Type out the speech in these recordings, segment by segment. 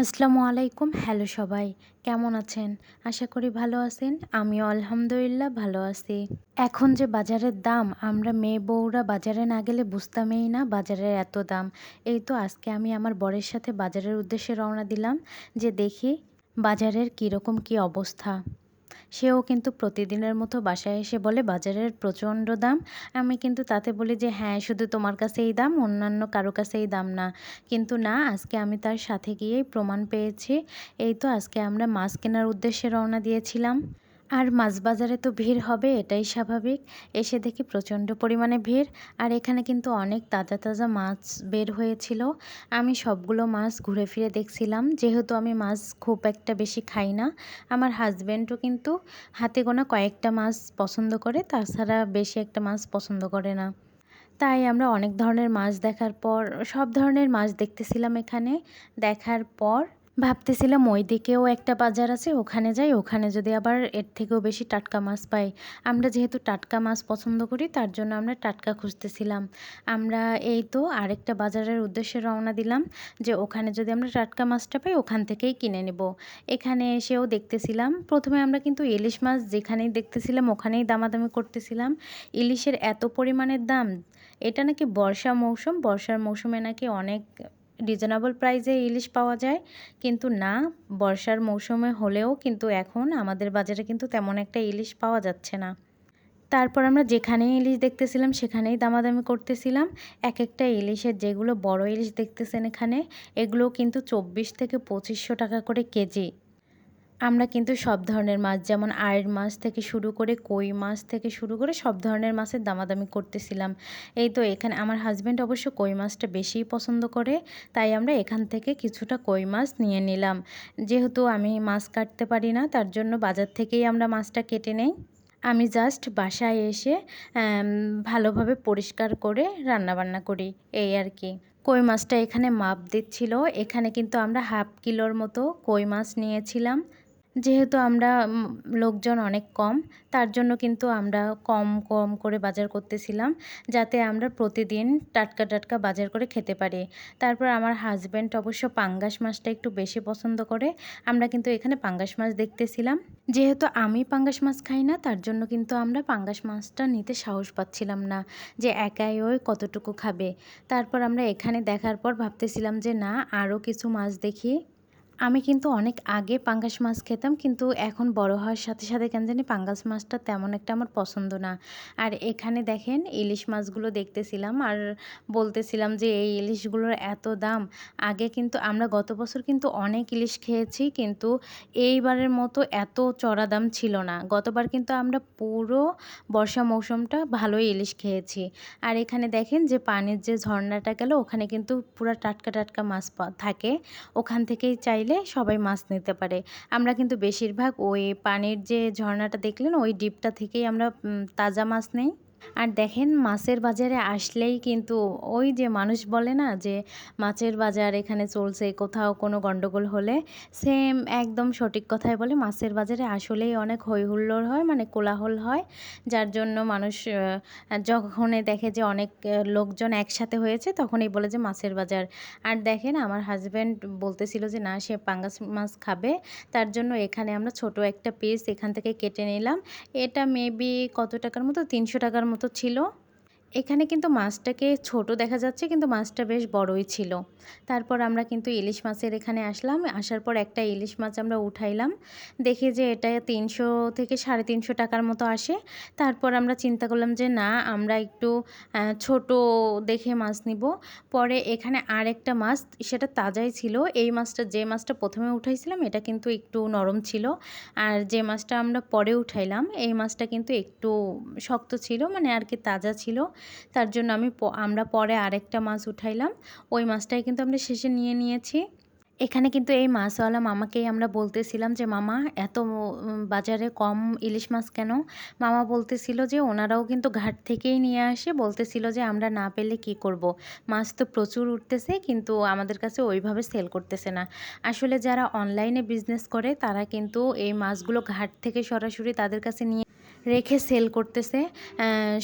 আসসালামু আলাইকুম। হ্যালো সবাই, কেমন আছেন? আশা করি ভালো আছেন। আমিও আলহামদুলিল্লাহ ভালো আছি। এখন যে বাজারের দাম, আমরা মেয়ে বউরা বাজারে না গেলে বুঝতামই না বাজারের এত দাম। এই তো আজকে আমি আমার বরের সাথে বাজারের উদ্দেশ্যে রওনা দিলাম যে দেখি বাজারের কীরকম কী অবস্থা। সেও কিন্তু প্রতিদিনের মতো বাসায় এসে বলে বাজারের প্রচণ্ড দাম। আমি কিন্তু তাতে বলি যে হ্যাঁ, শুধু তোমার কাছে এই দাম, অন্যান্য কারো কাছে এই দাম না। কিন্তু না, আজকে আমি তার সাথে গিয়েই প্রমাণ পেয়েছি। এই তো আজকে আমরা মাছ কেনার উদ্দেশ্যে রওনা দিয়েছিলাম। আর মাছ বাজারে তো ভিড় হবে, এটাই স্বাভাবিক। এসে দেখি প্রচণ্ড পরিমাণে ভিড়। আর এখানে কিন্তু অনেক তাজা তাজা মাছ বের হয়েছিল। আমি সবগুলো মাছ ঘুরে ফিরে দেখছিলাম, যেহেতু আমি মাছ খুব একটা বেশি খাই না। আমার হাজব্যান্ডও কিন্তু হাতে গোনা কয়েকটা মাছ পছন্দ করে, তাছাড়া বেশি একটা মাছ পছন্দ করে না। তাই আমরা অনেক ধরনের মাছ দেখার পর সব ধরনের মাছ দেখতেছিলাম এখানে। দেখার পর ভাবতেছিলাম ওইদিকেও একটা বাজার আছে, ওখানে যাই, ওখানে যদি আবার এর থেকেও বেশি টাটকা মাছ পাই। আমরা যেহেতু টাটকা মাছ পছন্দ করি, তার জন্য আমরা টাটকা খুঁজতেছিলাম। আমরা এই তো আরেকটা বাজারের উদ্দেশ্যে রওনা দিলাম যে ওখানে যদি আমরা টাটকা মাছটা পাই ওখান থেকেই কিনে নেব। এখানে এসেও দেখতেছিলাম, প্রথমে আমরা কিন্তু ইলিশ মাছ যেখানেই দেখতেছিলাম ওখানেই দামাদামি করতেছিলাম। ইলিশের এত পরিমাণের দাম, এটা নাকি বর্ষার মৌসুমে নাকি অনেক রিজনেবল প্রাইসে ইলিশ পাওয়া যায়। কিন্তু না, বর্ষার মৌসুমে হলেও কিন্তু এখন আমাদের বাজারে কিন্তু তেমন একটা ইলিশ পাওয়া যাচ্ছে না। তারপর আমরা যেখানেই ইলিশ দেখতেছিলাম সেখানেই দামাদামি করতেছিলাম। একেকটা ইলিশের, যেগুলো বড় ইলিশ দেখতেছেন এখানে, এগুলোও কিন্তু ২৪ থেকে ২৫০০ টাকা করে কেজি। আমরা কিন্তু সব ধরনের মাছ, যেমন আইড় মাছ থেকে শুরু করে কই মাছ থেকে শুরু করে সব ধরনের মাছের দামাদামি করতেছিলাম। এই তো এখানে আমার হাজব্যান্ড অবশ্য কই মাছটা বেশিই পছন্দ করে, তাই আমরা এখান থেকে কিছুটা কই মাছ নিয়ে নিলাম। যেহেতু আমি মাছ কাটতে পারি না, তার জন্য বাজার থেকেই আমরা মাছটা কেটে নেই। আমি জাস্ট বাসায় এসে ভালোভাবে পরিষ্কার করে রান্নাবান্না করি, এই আর কি। কই মাছটা এখানে মাপ দিচ্ছিল। এখানে কিন্তু আমরা হাফ কিলোর মতো কই মাছ নিয়েছিলাম। যেহেতু আমরা লোকজন অনেক কম, তার জন্য কিন্তু আমরা কম কম করে বাজার করতেছিলাম, যাতে আমরা প্রতিদিন টাটকা টাটকা বাজার করে খেতে পারি। তারপর আমার হাজব্যান্ড অবশ্য পাঙ্গাস মাছটা একটু বেশি পছন্দ করে। আমরা কিন্তু এখানে পাঙ্গাস মাছ দেখতেছিলাম। যেহেতু আমি পাঙ্গাস মাছ খাই না, তার জন্য কিন্তু আমরা পাঙ্গাস মাছটা নিতে সাহস পাচ্ছিলাম না যে একাই ওই কতটুকু খাবে। তারপর আমরা এখানে দেখার পর ভাবতেছিলাম যে না, আরও কিছু মাছ দেখি। আমি কিন্তু অনেক আগে পাঙ্গাস মাছ খেতাম, কিন্তু এখন বড় হওয়ার সাথে সাথে কেন জানি পাঙ্গাস মাছটা তেমন একটা আমার পছন্দ না। আর এখানে দেখেন ইলিশ মাছগুলো দেখতেছিলাম আর বলতেছিলাম যে এই ইলিশগুলোর এত দাম। আগে কিন্তু আমরা গত বছর কিন্তু অনেক ইলিশ খেয়েছি, কিন্তু এইবারের মতো এত চড়া দাম ছিল না। গতবার কিন্তু আমরা পুরো বর্ষা মৌসুমটা ভালোই ইলিশ খেয়েছি। আর এখানে দেখেন যে পানির যে ঝর্ণাটা গেল, ওখানে কিন্তু পুরা টাটকা টাটকা মাছ থাকে। ওখান থেকেই চাইলে সবাই মাছ নিতে পারে। আমরা কিন্তু বেশিরভাগ ওই পানির যে ঝর্ণাটা দেখলেন ওই ডিপটা থেকেই আমরা তাজা মাছ নেই। আর দেখেন মাছের বাজারে আসলেই কিন্তু ওই যে মানুষ বলে না যে মাছের বাজার এখানে চলছে, কোথাও কোনো গন্ডগোল হলে সেম একদম সঠিক কথাই বলে। মাছের বাজারে আসলেই অনেক হই হুল্লোড় হয়, মানে কোলাহল হয়, যার জন্য মানুষ যখনই দেখে যে অনেক লোকজন একসাথে হয়েছে তখনই বলে যে মাছের বাজার। আর দেখেন আমার হাজব্যান্ড বলতেছিল যে না, সে পাঙ্গাস মাছ খাবে, তার জন্য এখানে আমরা ছোট একটা পিস এখান থেকে কেটে নিলাম। এটা মেবি কত টাকার মতো, ৩০০ টাকার মতো ছিল। এখানে কিন্তু মাছটাকে ছোট দেখা যাচ্ছে, কিন্তু মাছটা বেশ বড়ই ছিল। তারপর আমরা কিন্তু ইলিশ মাছের এখানে আসলাম। আসার পর একটা ইলিশ মাছ আমরা উঠাইলাম। দেখি যে এটা ৩০০ থেকে ৩৫০ টাকার মতো আসে। তারপর আমরা চিন্তা করলাম যে না, আমরা একটু ছোট দেখে মাছ নিব। পরে এখানে আরেকটা মাছ, সেটা তাজাই ছিল। এই মাছটা, যে মাছটা প্রথমে উঠাইছিলাম, এটা কিন্তু একটু নরম ছিল। আর যে মাছটা আমরা পরে উঠাইলাম, এই মাছটা কিন্তু একটু শক্ত ছিল, মানে আর কি তাজা ছিল। তার জন্য আমরা পরে আরেকটা মাছ উঠাইলাম। ওই মাছটাই কিন্তু আমরা শেষে নিয়ে নিয়েছি। এখানে কিন্তু এই মাছওয়ালা মামাকেই আমরা বলতেছিলাম যে মামা, এত বাজারে কম ইলিশ মাছ কেন? মামা বলতেছিল যে ওনারাও কিন্তু ঘাট থেকেই নিয়ে আসে, বলতেছিল যে আমরা না পেলে কি করব, মাছ তো প্রচুর উঠতেছে, কিন্তু আমাদের কাছে ওইভাবে সেল করতেছে না। আসলে যারা অনলাইনে বিজনেস করে তারা কিন্তু এই মাছগুলো ঘাট থেকে সরাসরি তাদের কাছে নিয়ে রেখে সেল করতেছে।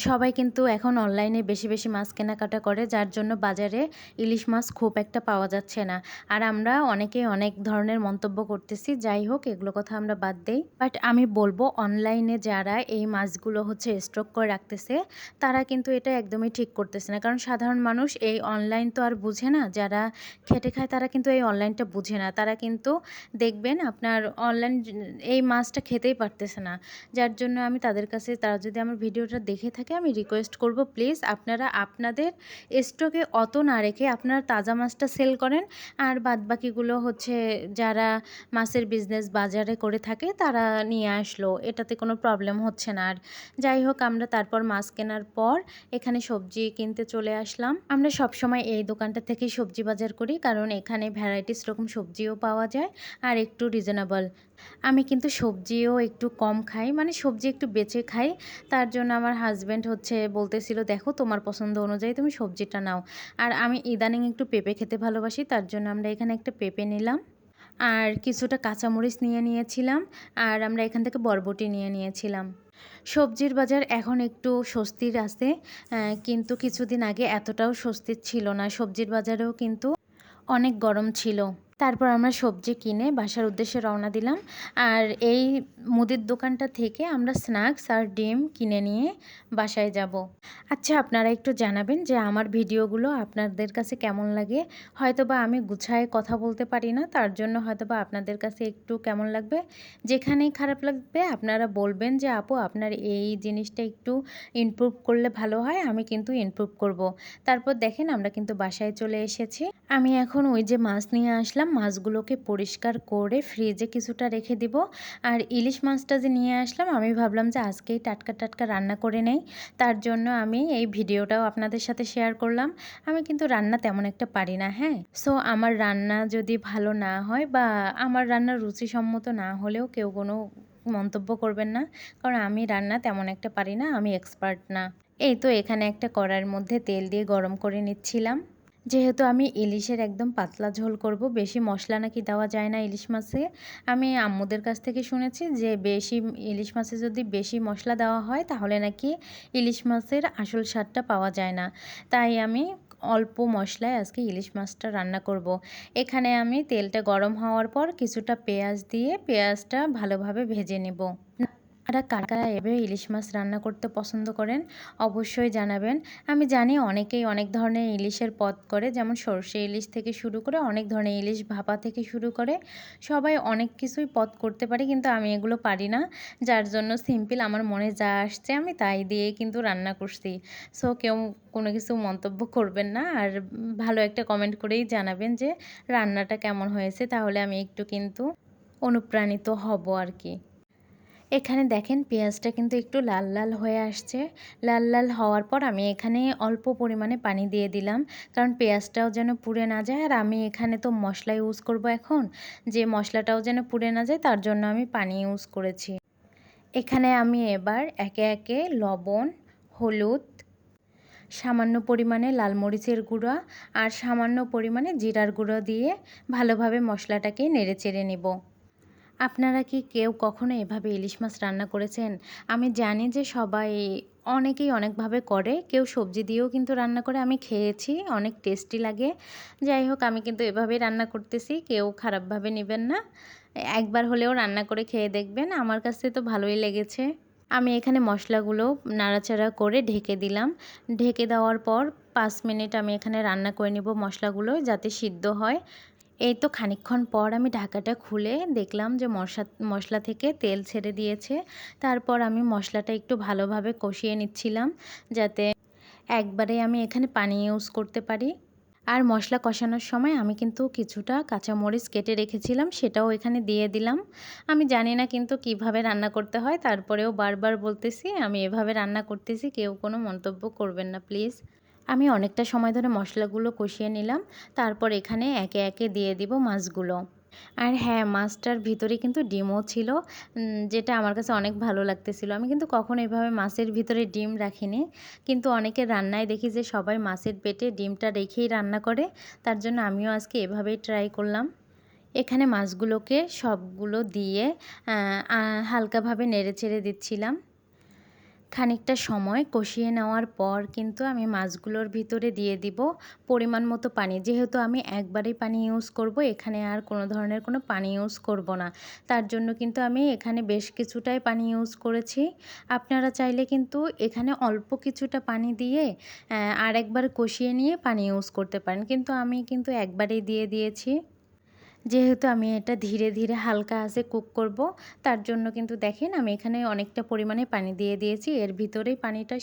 সবাই কিন্তু এখন অনলাইনে বেশি বেশি মাছ কেনাকাটা করে, যার জন্য বাজারে ইলিশ মাছ খুব একটা পাওয়া যাচ্ছে না। আর আমরা অনেকেই অনেক ধরনের মন্তব্য করতেছি, যাই হোক এগুলো কথা আমরা বাদ দেই। বাট আমি বলবো অনলাইনে যারা এই মাছগুলো হচ্ছে স্টক করে রাখতেছে তারা কিন্তু এটা একদমই ঠিক করতেছে না, কারণ সাধারণ মানুষ এই অনলাইন তো আর বুঝে না। যারা খেটে খায় তারা কিন্তু এই অনলাইনটা বুঝে না, তারা কিন্তু দেখবেন আপনার অনলাইন এই মাছটা খেতেই পারতেছে না। যার জন্য আমি তাদের কাছে, তারা যদি আমার ভিডিওটা দেখে থাকে, আমি রিকোয়েস্ট করব প্লিজ আপনারা আপনাদের স্টকে অত না রেখে আপনারা তাজা মাছটা সেল করেন, আর বাদবাকিগুলো হচ্ছে যারা মাছের বিজনেস বাজারে করে থাকে তারা নিয়ে আসলো, এটাতে কোনো প্রবলেম হচ্ছে না। আর যাই হোক আমরা তারপর মাছ কেনার পর এখানে সবজি কিনতে চলে আসলাম। আমরা সবসময় এই দোকানটা থেকেই সবজি বাজার করি, কারণ এখানে ভ্যারাইটিস রকম সবজিও পাওয়া যায় আর একটু রিজনেবল। আমি কিন্তু সবজিও একটু কম খাই, মানে সবজি একটু বেছে খাই। তার জন্য আমার হাজব্যান্ড হচ্ছে বলতেছিল, দেখো তোমার পছন্দ অনুযায়ী তুমি সবজিটা নাও। আর আমি ইদানিং একটু পেঁপে খেতে ভালোবাসি, তার জন্য আমরা এখানে একটা পেঁপে নিলাম আর কিছুটা কাঁচামরিচ নিয়ে নিয়েছিলাম, আর আমরা এখান থেকে বরবটি নিয়ে নিয়েছিলাম। সবজির বাজার এখন একটু স্বস্তির আছে, কিন্তু কিছুদিন আগে এতটাও স্বস্তির ছিল না। সবজির বাজারেও কিন্তু অনেক গরম ছিল। তারপর আমরা সবজি কিনে বাসার উদ্দেশ্যে রওনা দিলাম। আর এই মুদির দোকানটা থেকে আমরা স্ন্যাক্স আর ডিম কিনে নিয়ে বাসায় যাব। আচ্ছা, আপনারা একটু জানাবেন যে আমার ভিডিওগুলো আপনাদের কাছে কেমন লাগে। হয়তোবা আমি গুছায় কথা বলতে পারি না, তার জন্য হয়তোবা আপনাদের কাছে একটু কেমন লাগবে। যেখানেই খারাপ লাগবে আপনারা বলবেন যে আপু আপনার এই জিনিসটা একটু ইমপ্রুভ করলে ভালো হয়, আমি কিন্তু ইমপ্রুভ করব। তারপর দেখেন আমরা কিন্তু বাসায় চলে এসেছি। আমি এখন ওই যে মাছ নিয়ে আসলাম, মাছগুলোকে পরিষ্কার করে ফ্রিজে কিছুটা রেখে দিব। আর ইলিশ মাছটা যে নিয়ে আসলাম আমি ভাবলাম যে আজকেই টাটকা টাটকা রান্না করে নেই, তার জন্য আমি এই ভিডিওটাও আপনাদের সাথে শেয়ার করলাম। আমি কিন্তু রান্না তেমন একটা পারি না, হ্যাঁ। সো আমার রান্না যদি ভালো না হয় বা আমার রান্না রুচিসম্মত না হলেও কেউ কোনো মন্তব্য করবেন না, কারণ আমি রান্না তেমন একটা পারি না, আমি এক্সপার্ট না। এই তো এখানে একটা কড়াইয়ের মধ্যে তেল দিয়ে গরম করে নিচ্ছিলাম। যেহেতু আমি ইলিশের একদম পাতলা ঝোল করব, বেশি মশলা নাকি দেওয়া যায় না ইলিশ মাছে। আমি আম্মুদের কাছ থেকে শুনেছি যে ইলিশ মাছে যদি বেশি মশলা দেওয়া হয় তাহলে নাকি ইলিশ মাছের আসল স্বাদটা পাওয়া যায় না। তাই আমি অল্প মশলায় আজকে ইলিশ মাছটা রান্না করব। এখানে আমি তেলটা গরম হওয়ার পর কিছুটা পেঁয়াজ দিয়ে পেঁয়াজটা ভালোভাবে ভেজে নেব। আপনারা কারা কারা এভাবে ইলিশ মাছ রান্না করতে পছন্দ করেন অবশ্যই জানাবেন। আমি জানি অনেকেই অনেক ধরনের ইলিশের পদ করে, যেমন সরষে ইলিশ থেকে শুরু করে অনেক ধরনের ইলিশ ভাপা থেকে শুরু করে সবাই অনেক কিছুই পদ করতে পারে, কিন্তু আমি এগুলো পারি না। যার জন্য সিম্পল আমার মনে যা আসছে আমি তাই দিয়ে কিন্তু রান্না করছি। সো কেউ কোনো কিছু মন্তব্য করবেন না, আর ভালো একটা কমেন্ট করেই জানাবেন যে রান্নাটা কেমন হয়েছে, তাহলে আমি একটু কিন্তু অনুপ্রাণিত হব আর কি। এখানে দেখেন পেঁয়াজটা কিন্তু একটু লাল লাল হয়ে আসছে। লাল লাল হওয়ার পর আমি এখানে অল্প পরিমাণে পানি দিয়ে দিলাম, কারণ পেঁয়াজটাও যেন পুড়ে না যায়। আর আমি এখানে তো মশলা ইউজ করব এখন, যে মশলাটাও যেন পুড়ে না যায় তার জন্য আমি পানি ইউজ করেছি। এখানে আমি এবার একে একে লবণ, হলুদ, সামান্য পরিমাণে লাল মরিচের গুঁড়া আর সামান্য পরিমাণে জিরার গুঁড়ো দিয়ে ভালোভাবে মশলাটাকে নেড়েচেড়ে নেব। আপনারা কি কেউ কখনো এভাবে ইলিশ মাছ রান্না করেছেন? আমি জানি যে সবাই অনেকেই অনেকভাবে করে, কেউ সবজি দিয়েও কিন্তু রান্না করে, আমি খেয়েছি, অনেক টেস্টি লাগে। যাই হোক আমি কিন্তু এভাবেই রান্না করতেছি, কেউ খারাপভাবে নেবেন না। একবার হলেও রান্না করে খেয়ে দেখবেন, আমার কাছে তো ভালোই লেগেছে। আমি এখানে মশলাগুলো নাড়াচাড়া করে ঢেকে দিলাম। ঢেকে দেওয়ার পর 5 মিনিট আমি এখানে রান্না করে নেব মশলাগুলো যাতে সিদ্ধ হয়। এই তো খানিকক্ষণ পর আমি ঢাকাটা খুলে দেখলাম যে মশলা থেকে তেল ছেড়ে দিয়েছে। তারপর আমি মশলাটা একটু ভালোভাবে কষিয়ে নিচ্ছিলাম, যাতে একবারে আমি এখানে পানি ইউজ করতে পারি। আর মশলা কষানোর সময় আমি কিন্তু কিছুটা কাঁচামরিচ কেটে রেখেছিলাম, সেটাও এখানে দিয়ে দিলাম। আমি জানি না কিন্তু কিভাবে রান্না করতে হয়, তারপরেও বারবার বলতেছি আমি এভাবে রান্না করতেছি, কেউ কোনো মন্তব্য করবেন না প্লিজ। আমি অনেকটা সময় ধরে মশলাগুলো কষিয়ে নিলাম, তারপর এখানে একে একে দিয়ে দিব মাছগুলো। আর হ্যাঁ, মাছটার ভিতরে কিন্তু ডিমও ছিল, যেটা আমার কাছে অনেক ভালো লাগতেছিল। আমি কিন্তু কখনো এভাবে মাছের ভিতরে ডিম রাখিনি, কিন্তু অনেকের রান্নায় দেখি যে সবাই মাছের পেটে ডিমটা রেখেই রান্না করে, তার জন্য আমিও আজকে এভাবেই ট্রাই করলাম। এখানে মাছগুলোকে সবগুলো দিয়ে হালকাভাবে নেড়েচেড়ে দিচ্ছিলাম। খানিকটা সময় কষিয়ে নেওয়ার পর কিন্তু আমি মাছগুলোর ভিতরে দিয়ে দিব পরিমাণ মতো পানি। যেহেতু আমি একবারেই পানি ইউজ করব, এখানে আর কোনো ধরনের কোনো পানি ইউজ করব না। তার জন্য কিন্তু আমি এখানে বেশ কিছুটাই পানি ইউজ করেছি। আপনারা চাইলে কিন্তু এখানে অল্প কিছুটা পানি দিয়ে আরেকবার কষিয়ে নিয়ে পানি ইউজ করতে পারেন। কিন্তু আমি কিন্তু একবারেই দিয়ে দিয়েছি। যেহেতু আমি এটা ধীরে ধীরে হালকা আঁচে কুক করব, তার জন্য কিন্তু দেখেন আমি এখানে অনেকটা পরিমাণে পানি দিয়ে দিয়েছি। এর ভিতরেই পানিটা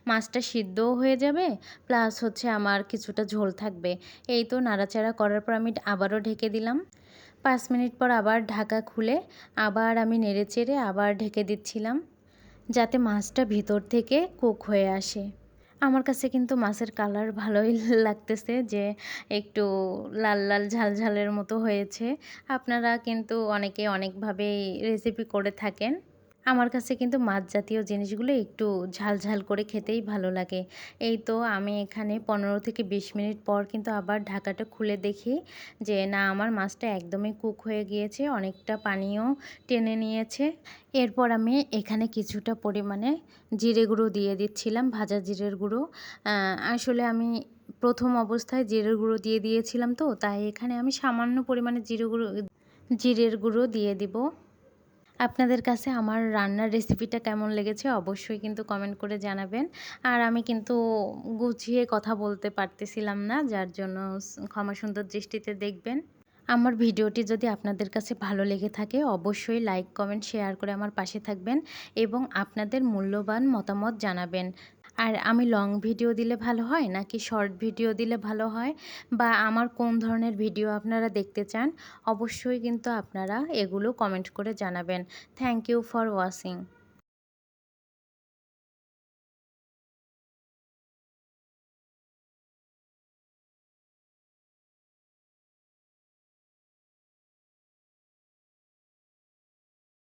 মাছটা সিদ্ধও হয়ে যাবে, প্লাস হচ্ছে আমার কিছুটা ঝোল থাকবে। এই তো নাড়াচাড়া করার পর আমি আবারও ঢেকে দিলাম। ৫ মিনিট পর আবার ঢাকা খুলে আবার আমি নেড়েচেড়ে আবার ঢেকে দিচ্ছিলাম, যাতে মাছটা ভিতর থেকে কুক হয়ে আসে। আমার কাছে কিন্তু মাছের কালার ভালোই লাগতেছে, যে একটু লাল লাল ঝাল ঝালের মতো হয়েছে। আপনারা কিন্তু অনেকে অনেকভাবেই রেসিপি করে থাকেন। আমার কাছে কিন্তু মাছ জাতীয় জিনিসগুলো একটু ঝাল ঝাল করে খেতেই ভালো লাগে। এই তো আমি এখানে ১৫ থেকে ২০ মিনিট পর কিন্তু আবার ঢাকাটা খুলে দেখি যে না, আমার মাছটা একদমই কুক হয়ে গিয়েছে, অনেকটা পানিও টেনে নিয়েছে। এরপর আমি এখানে কিছুটা পরিমাণে জিরে গুঁড়ো দিয়ে দিচ্ছিলাম, ভাজা জিরের গুঁড়ো। আসলে আমি প্রথম অবস্থায় জিরের গুঁড়ো দিয়ে দিয়েছিলাম, তো তাই এখানে আমি সামান্য পরিমাণে জিরের গুঁড়ো দিয়ে দিব। আপনাদের কাছে আমার রান্নার রেসিপিটা কেমন লেগেছে অবশ্যই কিন্তু কমেন্ট করে জানাবেন। আর আমি কিন্তু গুছিয়ে কথা বলতে পারতেছিলাম না, যার জন্য ক্ষমা সুন্দর দৃষ্টিতে দেখবেন। আমার ভিডিওটি যদি আপনাদের কাছে ভালো লেগে থাকে অবশ্যই লাইক, কমেন্ট, শেয়ার করে আমার পাশে থাকবেন এবং আপনাদের মূল্যবান মতামত জানাবেন। আর আমি লং ভিডিও দিলে ভালো হয় নাকি শর্ট ভিডিও দিলে ভালো হয়, বা আমার কোন ধরনের ভিডিও আপনারা দেখতে চান, অবশ্যই কিন্তু আপনারা এগুলো কমেন্ট করে জানাবেন। Thank you for watching.